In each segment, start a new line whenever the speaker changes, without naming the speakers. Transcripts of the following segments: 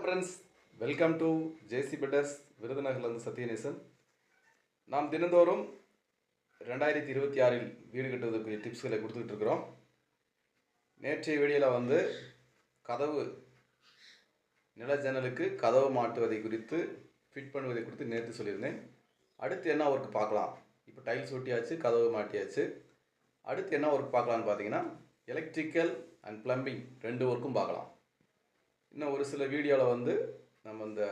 Friends, welcome to JC Betters விருதுநகர்லேருந்து சத்யநேசன். நாம் தினந்தோறும் 2026 வீடு கட்டுவதற்கு டிப்ஸ்களை கொடுத்துக்கிட்டு இருக்கிறோம். நேற்றைய வீடியோவில் வந்து கதவு நில ஜன்னலுக்கு கதவு மாட்டுவதை குறித்து ஃபிட் பண்ணுவதை குறித்து நேற்று சொல்லியிருந்தேன். அடுத்து என்ன ஒர்க் பார்க்கலாம். இப்போ டைல்ஸ் ஒட்டியாச்சு, கதவு மாட்டியாச்சு. அடுத்து என்ன ஒர்க் பார்க்கலான்னு பார்த்தீங்கன்னா எலக்ட்ரிக்கல் அண்ட் ப்ளம்பிங் 2 ஒர்க்கும் பார்க்கலாம். இன்னும் ஒரு சில வீடியோவில் வந்து நம்ம இந்த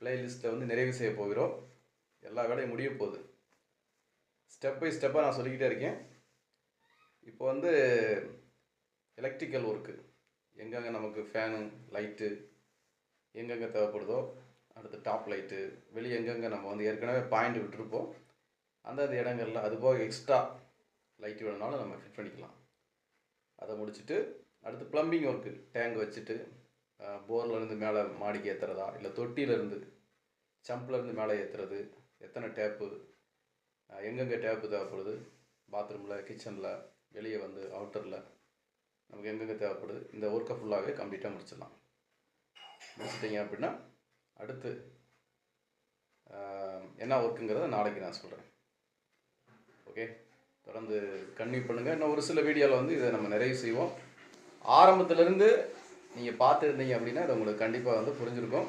பிளேலிஸ்ட்டை வந்து நிறைவு செய்ய போகிறோம். எல்லா வேலையும் முடிய போகுது. ஸ்டெப் பை ஸ்டெப்பாக நான் சொல்லிக்கிட்டே இருக்கேன். இப்போ வந்து எலக்ட்ரிக்கல் ஒர்க்கு எங்கெங்கே நமக்கு ஃபேனு லைட்டு எங்கெங்கே தேவைப்படுதோ, அடுத்து டாப் லைட்டு வெளியே எங்கெங்கே நம்ம வந்து ஏற்கனவே பாயிண்ட் விட்டுருப்போம் அந்தந்த இடங்களில் அதுபோக எக்ஸ்ட்ரா லைட்டு வேணுனாலும் நம்ம ஃபிட் பண்ணிக்கலாம். அதை முடிச்சுட்டு அடுத்து ப்ளம்பிங் ஒர்க்கு டேங்க் வச்சுட்டு போர்லேருந்து மேலே மாடிக்கு ஏற்றுறதா, இல்லை தொட்டியிலேருந்து சம்பிலேருந்து மேலே ஏற்றுறது, எத்தனை டேப்பு, எங்கெங்கே டேப்பு தேவைப்படுது, பாத்ரூமில், கிச்சனில், வெளியே வந்து அவுட்டரில் நமக்கு எங்கெங்கே தேவைப்படுது, இந்த ஒர்க்கை ஃபுல்லாகவே கம்ப்ளீட்டாக முடிச்சிடலாம். முடிச்சிட்டிங்க அப்படின்னா அடுத்து என்ன ஒர்க்குங்கிறத நாளைக்கு நான் சொல்கிறேன். ஓகே, தொடர்ந்து கன்டினியூ பண்ணுங்கள். இன்னும் ஒரு சில வீடியோவில் வந்து இதை நம்ம நிறைவு செய்வோம். ஆரம்பத்திலேருந்து நீங்கள் பார்த்துருந்தீங்க அப்படின்னா அது உங்களுக்கு கண்டிப்பாக வந்து புரிஞ்சிருக்கும்.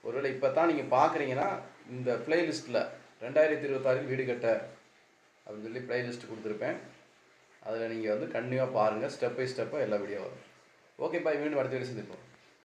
ஒருவேளை இப்போ தான் நீங்கள் பார்க்குறீங்கன்னா இந்த பிளேலிஸ்ட்டில் 2026 வீடு கட்ட அப்படின்னு சொல்லி பிளேலிஸ்ட் கொடுத்துருப்பேன். அதில் நீங்கள் வந்து கண்டினியூவாக பாருங்கள். ஸ்டெப் பை ஸ்டெப்பாக எல்லா வீடியோ வரும். ஓகே பாய், மீண்டும் அடுத்த வீடியோ சந்திப்போம்.